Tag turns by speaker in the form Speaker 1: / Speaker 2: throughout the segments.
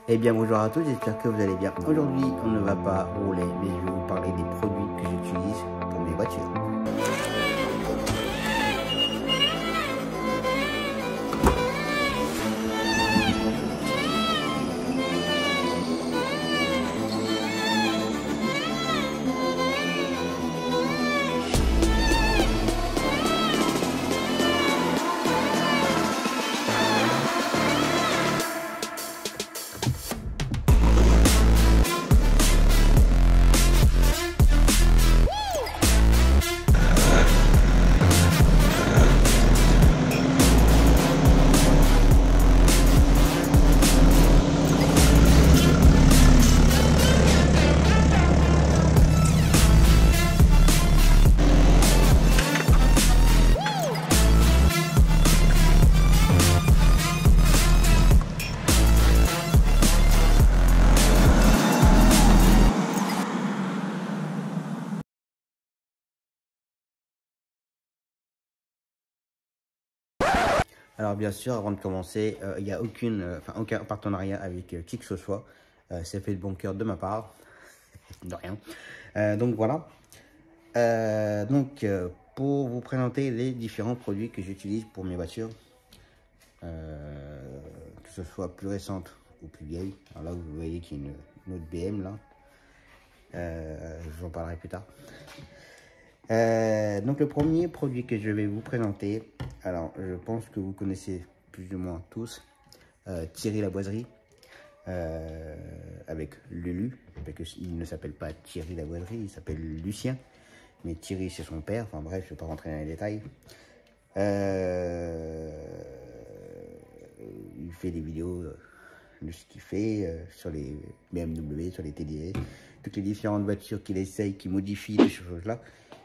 Speaker 1: Eh bien bonjour à tous, j'espère que vous allez bien. Aujourd'hui on ne va pas rouler, mais je vais vous parler des produits que j'utilise pour mes voitures. Alors bien sûr, avant de commencer, il n'y a aucun partenariat avec qui que ce soit. C'est fait de bon cœur de ma part, de rien. Donc voilà. Pour vous présenter les différents produits que j'utilise pour mes voitures, que ce soit plus récente ou plus vieille. Alors là, vous voyez qu'il y a une autre BM là. Je vous en parlerai plus tard. Donc le premier produit que je vais vous présenter, alors je pense que vous connaissez plus ou moins tous Thierry Laboiserie avec Lulu, parce qu'il ne s'appelle pas Thierry Laboiserie, il s'appelle Lucien, mais Thierry c'est son père, enfin bref, je ne vais pas rentrer dans les détails. Il fait des vidéos de ce qu'il fait sur les BMW, sur les TDS, toutes les différentes voitures qu'il essaye, qu'il modifie, toutes ces choses-là.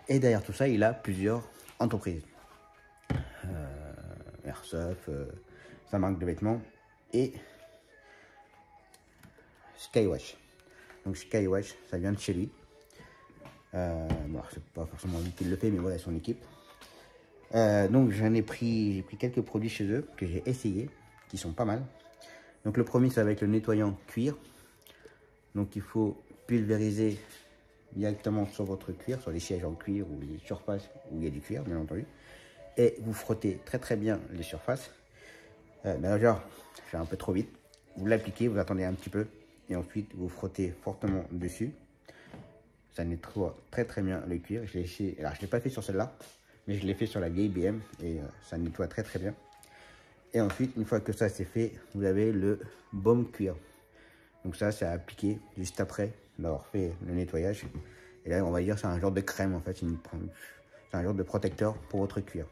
Speaker 1: Et derrière tout ça, il a plusieurs entreprises. Airsoft, sa marque de vêtements et Skywash. Donc Skywash, ça vient de chez lui. Bon, c'est pas forcément lui qui le fait, mais voilà, son équipe. Donc j'ai pris quelques produits chez eux que j'ai essayé, qui sont pas mal. Donc le premier, ça va être le nettoyant cuir. Donc il faut pulvériser directement sur votre cuir, sur les sièges en cuir ou les surfaces où il y a du cuir, bien entendu. Et vous frottez très bien les surfaces. Genre, je fais un peu trop vite. Vous l'appliquez, vous attendez un petit peu. Et ensuite, vous frottez fortement dessus. Ça nettoie très bien le cuir. Alors, je ne l'ai pas fait sur celle-là, mais je l'ai fait sur la vieille BM. Et ça nettoie très bien. Et ensuite, une fois que ça c'est fait, vous avez le baume cuir. Donc ça, c'est à appliquer juste après d'avoir fait le nettoyage. Et là, on va dire c'est un genre de crème en fait. C'est un genre de protecteur pour votre cuir.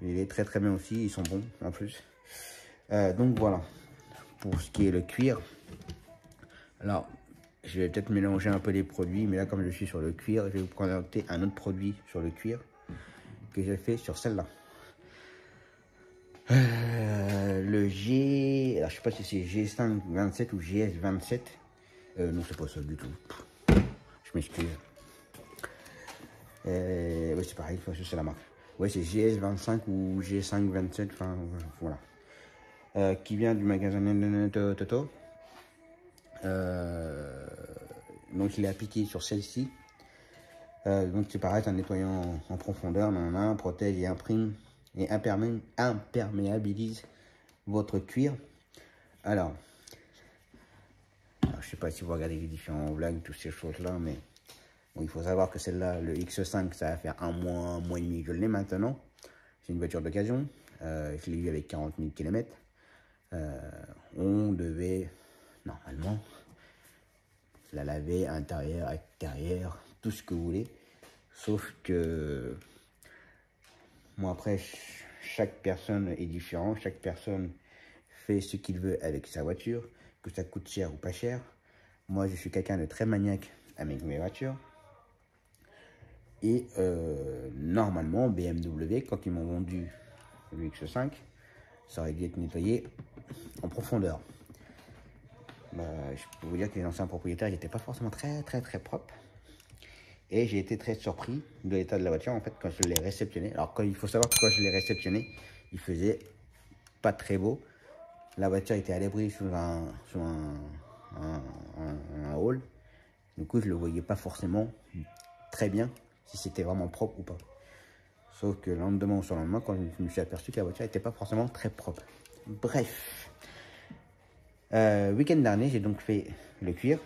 Speaker 1: Il est très bien aussi, ils sont bons en plus. Donc voilà, pour ce qui est le cuir. Alors, je vais peut-être mélanger un peu les produits, mais là comme je suis sur le cuir, je vais vous présenter un autre produit sur le cuir que j'ai fait sur celle-là. Le G, alors je sais pas si c'est G527 ou GS27. Non, c'est pas ça du tout. Je m'excuse. Ouais, c'est pareil, c'est la marque. Ouais, c'est GS25 ou G527, enfin voilà. Qui vient du magasin Toto. Donc il est appliqué sur celle-ci. Donc c'est pareil, c'est un nettoyant en profondeur, protège et imprime et imperméabilise votre cuir. Alors, je sais pas si vous regardez les différents vlogs, toutes ces choses-là, mais bon, il faut savoir que celle-là, le X5, ça va faire un mois et demi que je l'ai maintenant. C'est une voiture d'occasion. Je l'ai eu avec 40 000 km. On devait, normalement, la laver intérieur, extérieur, tout ce que vous voulez. Sauf que, moi après, chaque personne est différente. Chaque personne fait ce qu'il veut avec sa voiture, que ça coûte cher ou pas cher. Moi, je suis quelqu'un de très maniaque avec mes voitures. Et normalement, BMW, quand ils m'ont vendu le X5, ça aurait dû être nettoyé en profondeur. Je peux vous dire que les anciens propriétaires n'étaient pas forcément très propres. Et j'ai été très surpris de l'état de la voiture en fait quand je l'ai réceptionné. Alors il faut savoir que quand je l'ai réceptionné, il faisait pas très beau. la voiture était à l'abri sous un hall. Du coup, je le voyais pas forcément très bien si c'était vraiment propre ou pas. Sauf que le lendemain ou sur le lendemain, quand je me suis aperçu que la voiture n'était pas forcément très propre. Bref. Week-end dernier, j'ai donc fait le cuir.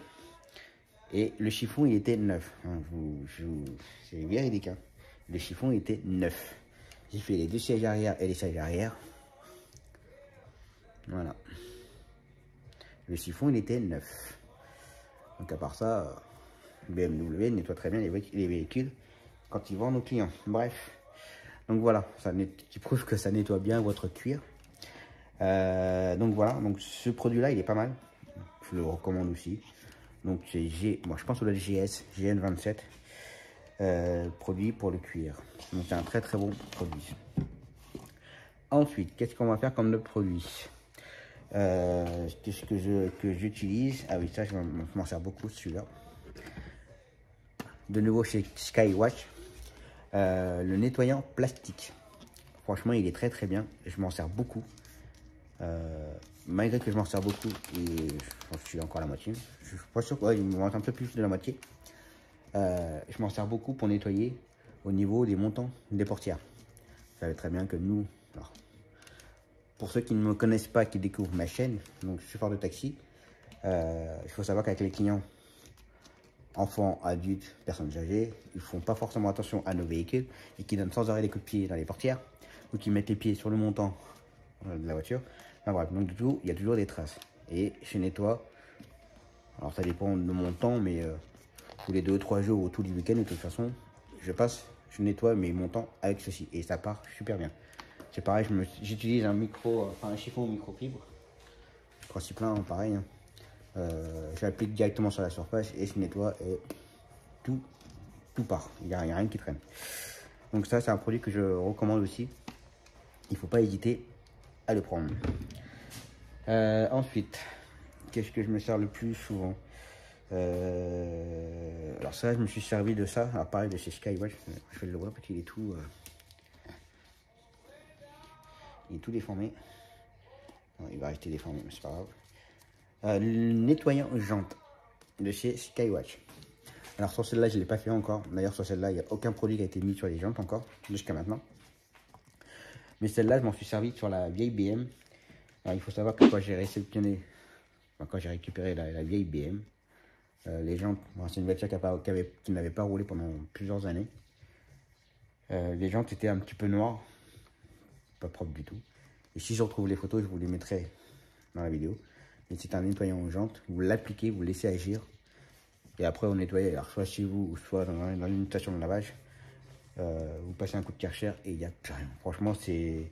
Speaker 1: Et le chiffon, il était neuf. Hein, c'est véridique. Hein. Le chiffon, il était neuf. J'ai fait les deux sièges arrière et les sièges arrière. Voilà. Le chiffon, il était neuf. Donc à part ça, BMW nettoie très bien les véhicules quand ils vendent aux clients. Bref. Donc voilà, qui prouve que ça nettoie bien votre cuir. Donc voilà, donc ce produit-là, il est pas mal. Je le recommande aussi. Donc c'est moi je pense au GS GN27, produit pour le cuir. Donc c'est un très très bon produit. Ensuite, qu'est-ce qu'on va faire comme autre produit? Qu'est-ce que j'utilise? Ah oui, ça je m'en sers beaucoup celui-là. De nouveau chez Skywatch, le nettoyant plastique. Franchement, il est très très bien. Je m'en sers beaucoup. Malgré que je m'en sers beaucoup, et je suis encore à la moitié. Je suis pas sûr qu'il me manque un peu plus de la moitié. Je m'en sers beaucoup pour nettoyer au niveau des montants des portières. Vous savez très bien que nous, alors, pour ceux qui ne me connaissent pas, qui découvrent ma chaîne, donc chauffeur de taxi, il faut savoir qu'avec les clients, enfants, adultes, personnes âgées, ils font pas forcément attention à nos véhicules et qui donnent sans arrêt des coups de pied dans les portières ou qui mettent les pieds sur le montant de la voiture. Enfin, bref, donc du tout, il y a toujours des traces. Et je nettoie, alors ça dépend de mon temps, mais tous les 2-3 jours ou tous les week-ends, de toute façon, je nettoie mes montants avec ceci et ça part super bien. C'est pareil, j'utilise un chiffon microfibre, principe là, pareil. Hein. Je l'applique directement sur la surface et je nettoie et tout part. Il n'y a rien qui traîne. Donc ça, c'est un produit que je recommande aussi. Il ne faut pas hésiter à le prendre. Ensuite, qu'est-ce que je me sers le plus souvent? Alors ça, je me suis servi de ça. Alors pareil, de chez Skywatch. Je vais le voir parce qu'il est tout... il est tout déformé. Non, il va rester déformé, mais c'est pas grave. Le nettoyant jante de chez Skywatch. Alors sur celle-là, je ne l'ai pas fait encore. D'ailleurs, sur celle-là, il n'y a aucun produit qui a été mis sur les jantes encore, jusqu'à maintenant. Mais celle-là, je m'en suis servi sur la vieille BM. Alors, il faut savoir que quand j'ai réceptionné, quand j'ai récupéré la vieille BM, les jantes, c'est une voiture qui n'avait pas roulé pendant plusieurs années. Les jantes étaient un petit peu noires, pas propres du tout. Et si je retrouve les photos, je vous les mettrai dans la vidéo. Mais c'est un nettoyant aux jantes, vous l'appliquez, vous laissez agir. Et après, on nettoie, alors soit chez vous ou soit dans une station de lavage. Vous passez un coup de Karcher et il n'y a plus rien. Franchement, j'ai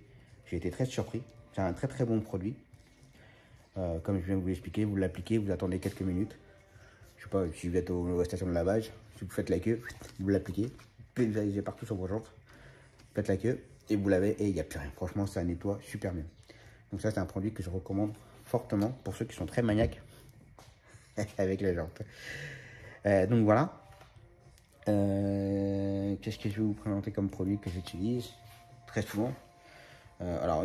Speaker 1: été très surpris. C'est un très très bon produit. Comme je viens de vous l'expliquer, vous l'appliquez, vous attendez quelques minutes. Je sais pas, si vous êtes à la station de lavage, si vous faites la queue, vous l'appliquez, pulvérisez partout sur vos jantes, faites la queue et vous lavez et il n'y a plus rien. Franchement, ça nettoie super bien. Donc ça, c'est un produit que je recommande fortement pour ceux qui sont très maniaques avec les jantes. Donc voilà. Qu'est-ce que je vais vous présenter comme produit que j'utilise très souvent? Alors,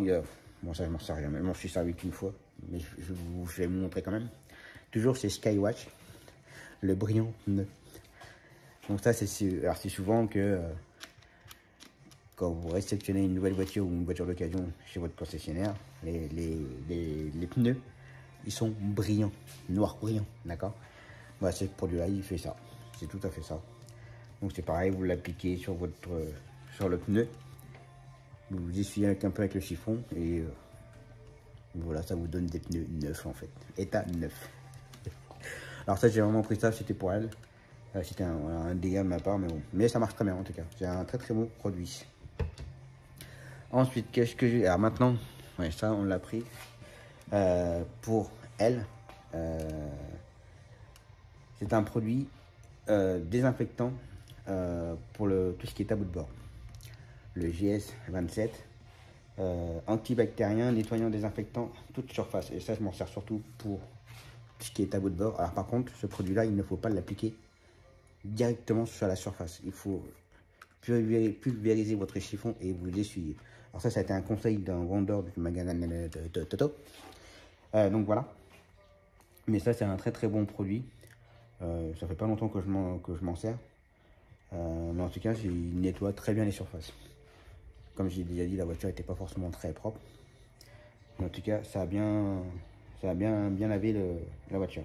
Speaker 1: bon, ça je m'en sers jamais, je m'en suis servi qu'une fois, mais je vais vous montrer quand même. Toujours chez Skywatch, le brillant pneu. Donc ça, c'est souvent que quand vous réceptionnez une nouvelle voiture ou une voiture d'occasion chez votre concessionnaire, les pneus, ils sont brillants, noir brillant, d'accord? Bah, ce produit-là, il fait ça, c'est tout à fait ça. Donc c'est pareil, vous l'appliquez sur le pneu, vous essuyez un peu avec le chiffon et voilà, ça vous donne des pneus neufs en fait, état neuf. Alors ça, j'ai vraiment pris ça, c'était pour elle, c'était un dégât de ma part, mais bon, mais ça marche très bien en tout cas, c'est un très très bon produit. Ensuite, qu'est-ce que j'ai? Alors maintenant, ouais, ça on l'a pris pour elle. C'est un produit désinfectant pour tout ce qui est tableau de bord. Le GS27, antibactérien, nettoyant, désinfectant, toute surface. Et ça, je m'en sers surtout pour tout ce qui est tableau de bord. Alors par contre, ce produit-là, il ne faut pas l'appliquer directement sur la surface. Il faut pulvériser votre chiffon et vous l'essuyer. Alors ça a été un conseil d'un vendeur du magasin de Toto. Donc voilà. Mais ça, c'est un très très bon produit. Ça fait pas longtemps que je m'en sers. Mais en tout cas, il nettoie très bien les surfaces. Comme j'ai déjà dit, la voiture n'était pas forcément très propre. Mais en tout cas, ça a bien lavé la voiture.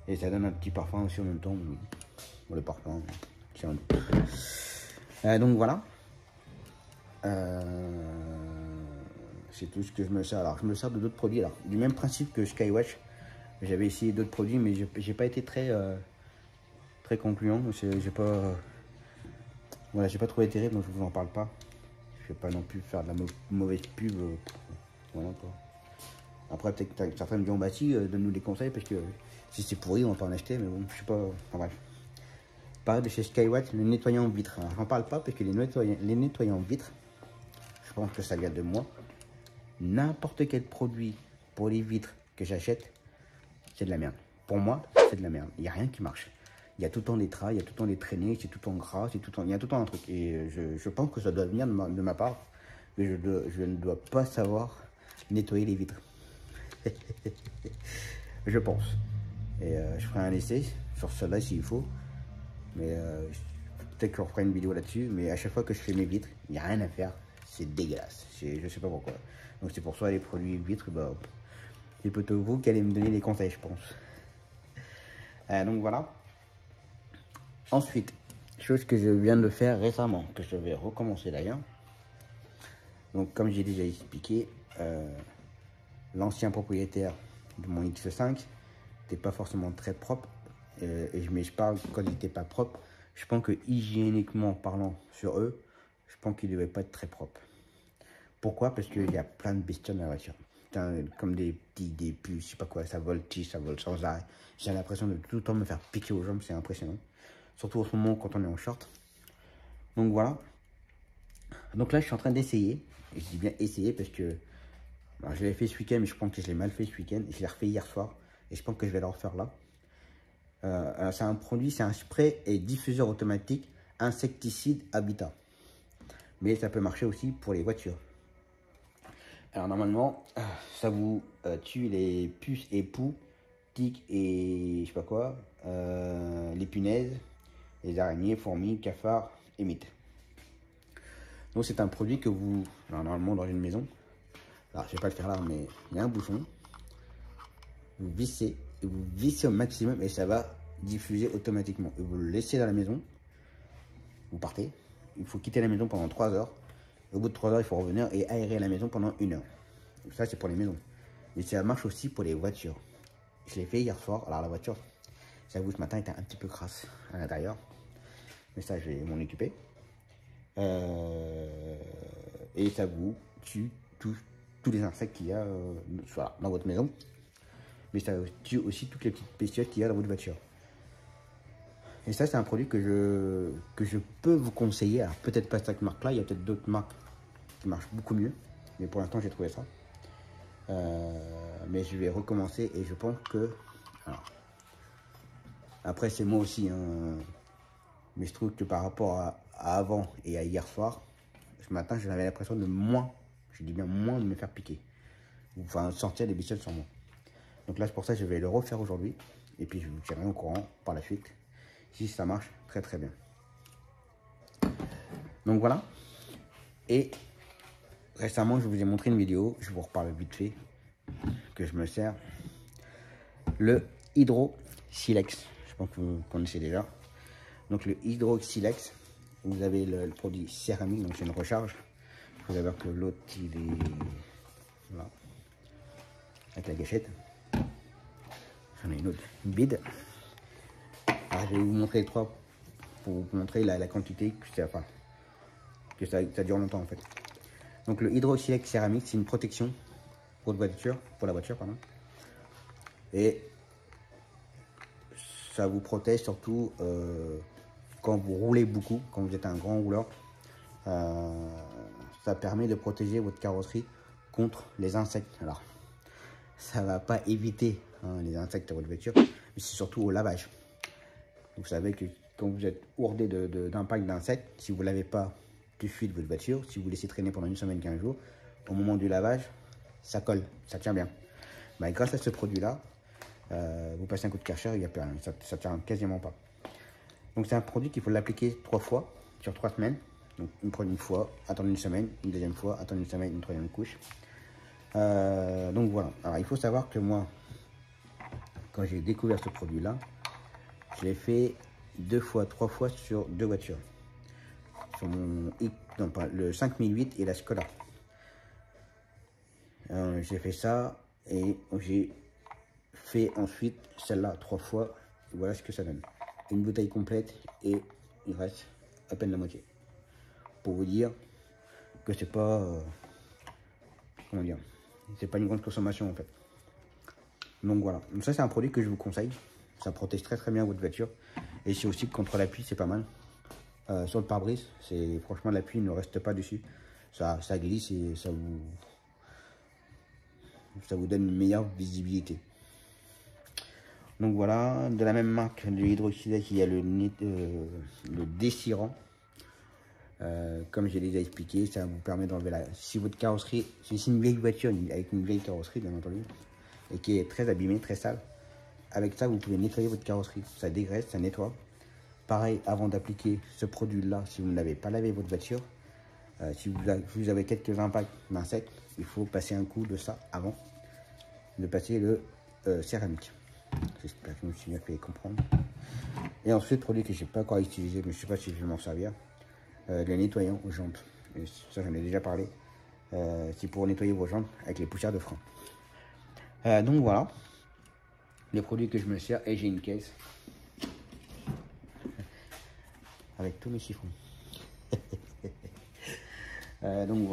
Speaker 1: Et ça donne un petit parfum aussi en même temps. Bon, le parfum, donc voilà. C'est tout ce que je me sers. Alors, je me sers de d'autres produits. Alors, du même principe que Skywatch. J'avais essayé d'autres produits, mais j'ai pas été très concluant. J'ai pas, voilà, j'ai pas trouvé terrible, donc je vous en parle pas. Je vais pas non plus faire de la mauvaise pub. Voilà, quoi. Après, peut-être que certains me diront, bah si, donne-nous des conseils, parce que si c'est pourri, on va pas en acheter, mais bon, je sais pas. Enfin, bref. Pareil de chez Skywatch, le nettoyant vitre. J'en parle pas parce que les nettoyants vitres, je pense que ça vient de moi. N'importe quel produit pour les vitres que j'achète, c'est de la merde. Pour moi, c'est de la merde. Il n'y a rien qui marche. Il y a tout le temps des traces, il y a tout le temps des traînées, c'est tout le temps gras, il y a tout le temps un truc. Et je pense que ça doit venir de ma part. Mais je ne dois pas savoir nettoyer les vitres. Je pense. Et je ferai un essai sur cela s'il faut. Mais peut-être que je referai une vidéo là-dessus. Mais à chaque fois que je fais mes vitres, il n'y a rien à faire. C'est dégueulasse. Je sais pas pourquoi. Donc c'est pour ça les produits vitres, bah, c'est plutôt vous qui allez me donner des conseils, je pense. Donc voilà. Ensuite, chose que je viens de faire récemment, que je vais recommencer d'ailleurs. Donc comme j'ai déjà expliqué, l'ancien propriétaire de mon X5 n'était pas forcément très propre. Mais je parle quand il n'était pas propre. Je pense que hygiéniquement parlant sur eux, je pense qu'ils ne devaient pas être très propres. Pourquoi? Parce qu'il y a plein de bestioles dans la voiture. Comme des puces, je sais pas quoi, ça voltige, ça vole sans arrêt. J'ai l'impression de tout le temps me faire piquer aux jambes, c'est impressionnant. Surtout en ce moment quand on est en short. Donc voilà. Donc là, je suis en train d'essayer. Et je dis bien essayer parce que alors, je l'ai fait ce week-end, mais je pense que je l'ai mal fait ce week-end. Je l'ai refait hier soir. Et je pense que je vais le refaire là. C'est un produit, c'est un spray et diffuseur automatique insecticide habitat. Mais ça peut marcher aussi pour les voitures. Alors normalement, ça vous tue les puces et poux, tiques et je sais pas quoi, les punaises, les araignées, fourmis, cafards et mites. Donc c'est un produit que vous, alors, normalement dans une maison, alors je vais pas le faire là, mais il y a un bouchon, vous vissez au maximum et ça va diffuser automatiquement. Et vous le laissez dans la maison, vous partez, il faut quitter la maison pendant 3 heures. Au bout de 3 heures, il faut revenir et aérer la maison pendant 1 heure. Ça, c'est pour les maisons. Mais ça marche aussi pour les voitures. Je l'ai fait hier soir. Alors, la voiture, j'avoue, ce matin, était un petit peu crasse à l'intérieur. Mais ça, je vais m'en occuper. Et ça vous tue tous les insectes qu'il y a dans votre maison. Mais ça tue aussi toutes les petites bestioles qu'il y a dans votre voiture. Et ça, c'est un produit que je peux vous conseiller. Alors, peut-être pas cette marque-là. Il y a peut-être d'autres marques qui marchent beaucoup mieux. Mais pour l'instant, j'ai trouvé ça. Mais je vais recommencer et je pense que... Alors, après, c'est moi aussi. Hein, mais je trouve que par rapport à avant et à hier soir, ce matin, j'avais l'impression de moins, je dis bien moins, de me faire piquer. Enfin, sortir des bestioles sur moi. Donc là, c'est pour ça que je vais le refaire aujourd'hui. Et puis, je vous tiendrai au courant par la suite. Si ça marche très très bien. Donc voilà. Et récemment, je vous ai montré une vidéo. Je vous reparle vite fait. Que je me sers. Le Hydro Silex. Je pense que vous connaissez déjà. Donc le Hydro Silex. Vous avez le produit céramique. Donc c'est une recharge. Il faut savoir que l'autre, il est... Voilà. Avec la gâchette. J'en ai une autre. Une bide. Alors, je vais vous montrer les trois pour vous montrer la quantité que ça dure longtemps en fait. Donc le Hydro Silex céramique, c'est une protection pour la voiture, pardon. Et ça vous protège surtout quand vous roulez beaucoup, quand vous êtes un grand rouleur. Ça permet de protéger votre carrosserie contre les insectes. Alors, ça va pas éviter les insectes de votre voiture, mais c'est surtout au lavage. Vous savez que quand vous êtes ourdé d'impact d'insectes, si vous ne lavez pas tout de suite votre voiture, si vous laissez traîner pendant une semaine, 15 jours, au moment du lavage, ça colle, ça tient bien. Bah, grâce à ce produit-là, vous passez un coup de Karcher, il y a plus rien, ça ne tient quasiment pas. Donc c'est un produit qu'il faut l'appliquer 3 fois sur 3 semaines. Donc une première fois, attendre une semaine, une deuxième fois, attendre une semaine, une troisième couche. Donc voilà. Alors il faut savoir que moi, quand j'ai découvert ce produit-là, je l'ai fait 2 fois, 3 fois sur 2 voitures. Sur mon non, pas, le 5008 et la Skoda. J'ai fait ça et j'ai fait ensuite celle-là 3 fois. Et voilà ce que ça donne. Une bouteille complète et il reste à peine la moitié. Pour vous dire que c'est pas comment dire, c'est pas une grande consommation en fait. Donc voilà. Donc ça c'est un produit que je vous conseille. Ça protège très bien votre voiture et c'est aussi contre la pluie, c'est pas mal. Sur le pare-brise, c'est franchement la pluie ne reste pas dessus. Ça glisse et ça vous donne une meilleure visibilité. Donc voilà, de la même marque de l'hydroxydate, il y a le dessirant. Comme j'ai déjà expliqué, ça vous permet d'enlever la... Si votre carrosserie, si c'est une vieille voiture avec une vieille carrosserie bien entendu, et qui est très abîmée, très sale, avec ça vous pouvez nettoyer votre carrosserie. Ça dégraisse, ça nettoie. Pareil, avant d'appliquer ce produit-là, si vous n'avez pas lavé votre voiture, si vous avez quelques impacts d'insectes, il faut passer un coup de ça avant de passer le céramique. J'espère que je me suis bien fait comprendre. Et ensuite, produit que je n'ai pas encore utilisé, mais je ne sais pas si je vais m'en servir, le nettoyant aux jantes. Et ça, j'en ai déjà parlé. C'est pour nettoyer vos jantes avec les poussières de frein. Donc voilà, les produits que je me sers, et j'ai une caisse avec tous mes chiffons. Donc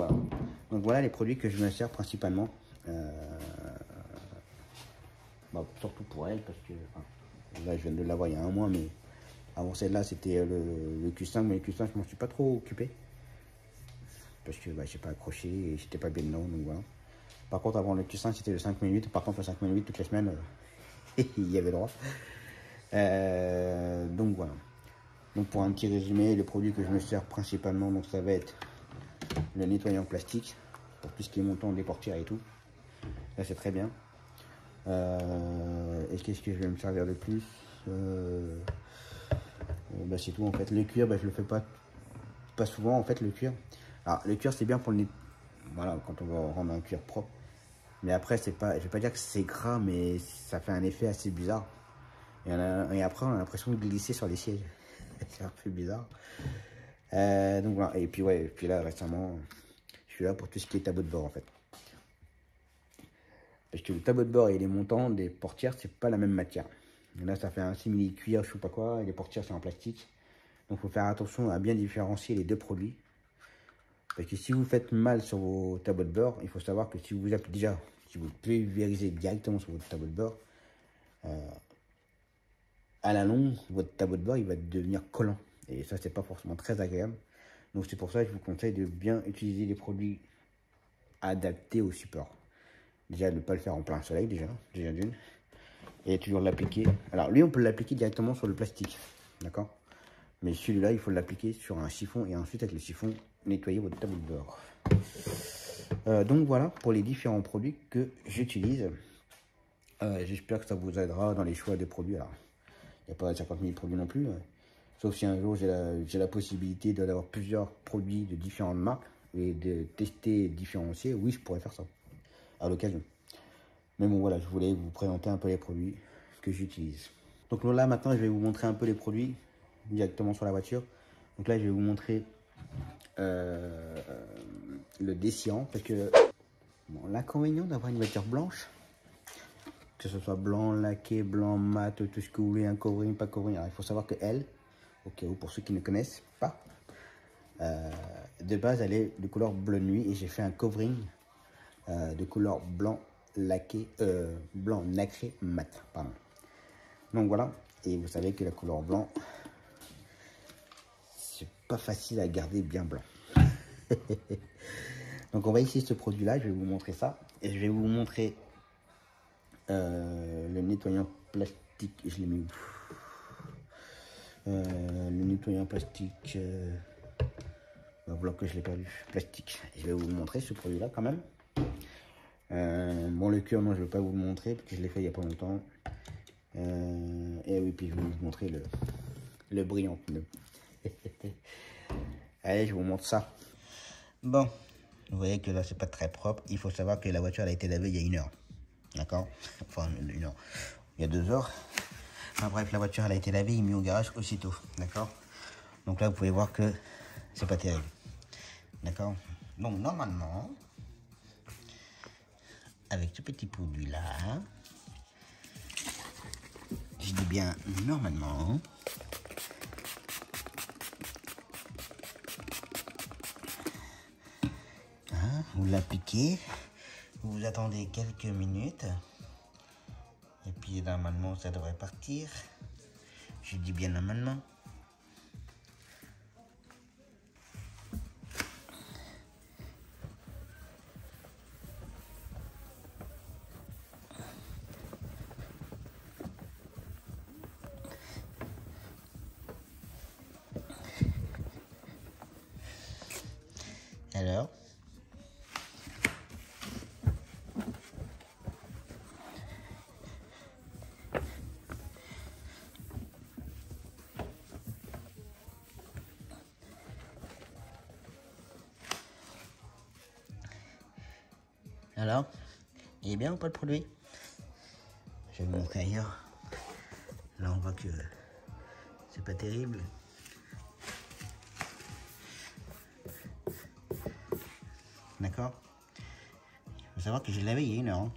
Speaker 1: voilà les produits que je me sers principalement. Surtout pour elle parce que là je viens de l'avoir il y a un mois, mais avant celle-là c'était le Q5, mais le Q5 je m'en suis pas trop occupé parce que j'ai pas accroché et j'étais pas bien dedans, donc voilà. Par contre avant le Q5 c'était le 5008, par contre le 5008 toutes les semaines il y avait droit. Donc voilà. Donc pour un petit résumé, les produits que je me sers principalement, donc ça va être le nettoyant plastique pour tout ce qui est montant des portières et tout. Là c'est très bien. Et qu'est-ce que je vais me servir de plus? C'est tout en fait. Le cuir, je le fais pas souvent en fait, le cuir. Alors le cuir c'est bien pour le voilà, quand on va rendre un cuir propre. Mais après c'est pas, je vais pas dire que c'est gras, mais ça fait un effet assez bizarre. Et après on a l'impression de glisser sur les sièges. C'est un peu bizarre. Donc voilà. Et puis là récemment, je suis là pour tout ce qui est tableau de bord en fait. Parce que le tableau de bord et les montants des portières, c'est pas la même matière. Et là, ça fait un simili cuir, je sais pas quoi, et les portières, c'est en plastique. Donc, il faut faire attention à bien différencier les deux produits. Parce que si vous faites mal sur vos tableaux de bord, il faut savoir que si vous appuyez déjà, si vous pulvérisez directement sur votre tableau de bord, à la longue, votre tableau de bord, il va devenir collant. Et ça, c'est pas forcément très agréable. Donc, c'est pour ça que je vous conseille de bien utiliser les produits adaptés au support. Déjà, ne pas le faire en plein soleil, déjà d'une. Et toujours l'appliquer. Alors, lui, on peut l'appliquer directement sur le plastique. D'accord? Mais celui-là, il faut l'appliquer sur un chiffon. Et ensuite, avec le chiffon, nettoyer votre tableau de bord. Donc, voilà pour les différents produits que j'utilise. J'espère que ça vous aidera dans les choix des produits. Alors, il n'y a pas 50 000 produits non plus. Sauf si un jour, j'ai la possibilité d'avoir plusieurs produits de différentes marques. Et de tester, différencier. Oui, je pourrais faire ça à l'occasion. Mais bon voilà, je voulais vous présenter un peu les produits que j'utilise. Donc là maintenant je vais vous montrer un peu les produits directement sur la voiture. Donc là je vais vous montrer le dessirant, parce que bon, l'inconvénient d'avoir une voiture blanche, que ce soit blanc laqué, blanc mat, tout ce que vous voulez, un covering, pas covering. Alors il faut savoir que elle, au cas où pour ceux qui ne connaissent pas, de base elle est de couleur bleu nuit et j'ai fait un covering de couleur blanc laqué, blanc nacré mat, pardon. Donc voilà, et vous savez que la couleur blanc, c'est pas facile à garder bien blanc. Donc on va essayer ce produit là, je vais vous montrer ça, et je vais vous montrer le nettoyant plastique. Je l'ai mis où? Le nettoyant plastique, voilà que je l'ai perdu, plastique. Et je vais vous montrer ce produit là quand même. Bon, le cœur, non, je ne vais pas vous le montrer parce que je l'ai fait il n'y a pas longtemps. Et oui, puis je vais vous montrer le brillant pneu. Allez, je vous montre ça. Bon, vous voyez que là, c'est pas très propre. Il faut savoir que la voiture elle a été lavée il y a 1 heure. D'accord? Enfin, 1 heure. Il y a 2 heures. Enfin, bref, la voiture elle a été lavée et mise au garage aussitôt. D'accord? Donc là, vous pouvez voir que c'est pas terrible. D'accord? Donc, normalement, avec ce petit produit là, je dis bien normalement, hein, vous l'appliquez, vous attendez quelques minutes, et puis normalement ça devrait partir. Je dis bien normalement. Alors, il est bien ou pas le produit? Je vais vous montrer ailleurs. Là on voit que c'est pas terrible. D'accord? Il faut savoir que j'ai lavé il y a 1 heure. Hein.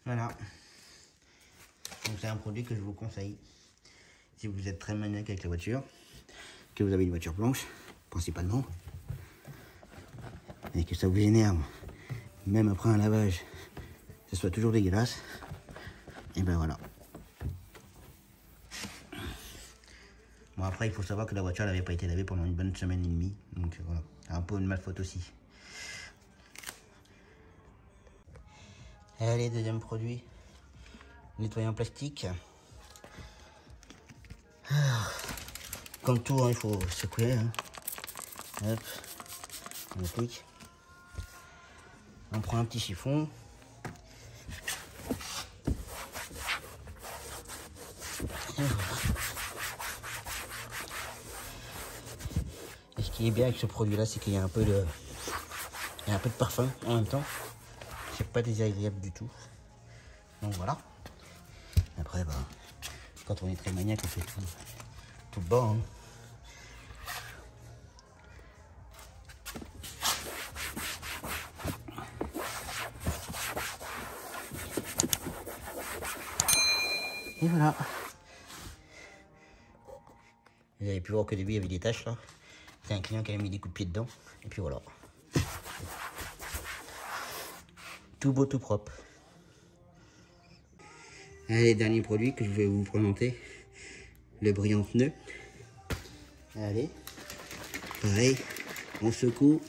Speaker 1: Voilà. Donc c'est un produit que je vous conseille. Si vous êtes très maniaque avec la voiture, que vous avez une voiture blanche, principalement, et que ça vous énerve, même après un lavage, que ce soit toujours dégueulasse, et ben voilà. Bon après il faut savoir que la voiture n'avait pas été lavée pendant une bonne semaine et demie, donc voilà, un peu de ma faute aussi. Allez, deuxième produit, nettoyant plastique. Alors, comme tout, hein, il faut secouer. Hein. Hop, on applique. On prend un petit chiffon. Et voilà. Et ce qui est bien avec ce produit-là, c'est qu'il y a un peu de, parfum en même temps. C'est pas désagréable du tout. Donc voilà. Après, bah, quand on est très maniaque, on fait tout bas. Hein. Et voilà. Vous avez pu voir qu'au début il y avait des taches là. C'est un client qui a mis des coups de pied dedans. Et puis voilà. Tout beau, tout propre. Allez, dernier produit que je vais vous présenter. Le brillant pneu. Allez. Pareil. On secoue.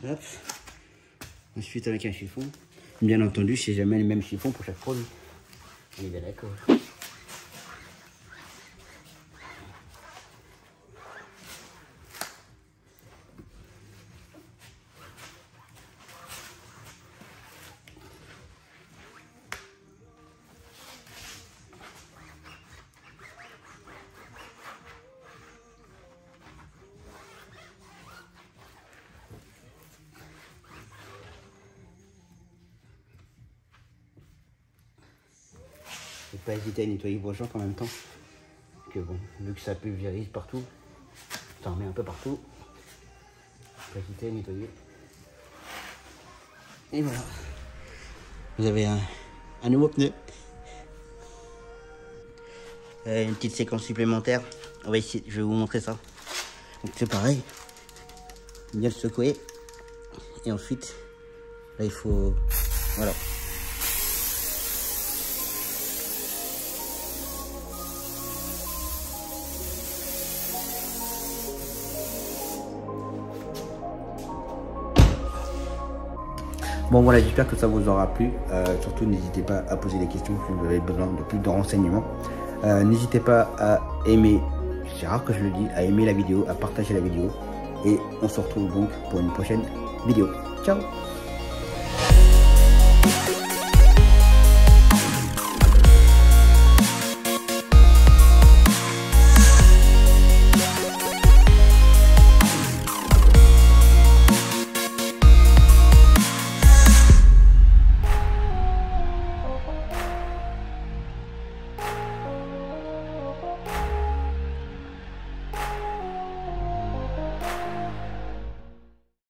Speaker 1: Hop. Ensuite avec un chiffon. Bien entendu, c'est jamais le même chiffon pour chaque produit. On est bien d'accord. Faut pas hésiter à nettoyer vos jantes en même temps. Que bon, vu que ça pulvérise partout, ça en met un peu partout. Faut pas hésiter à nettoyer. Et voilà. Vous avez un nouveau pneu. Une petite séquence supplémentaire. On va essayer, je vais vous montrer ça. Donc c'est pareil. Bien le secouer. Et ensuite, là il faut... Voilà. Bon voilà, j'espère que ça vous aura plu. Surtout n'hésitez pas à poser des questions si vous avez besoin de plus de renseignements. N'hésitez pas à aimer, c'est rare que je le dis, à aimer la vidéo, à partager la vidéo. Et on se retrouve donc pour une prochaine vidéo. Ciao!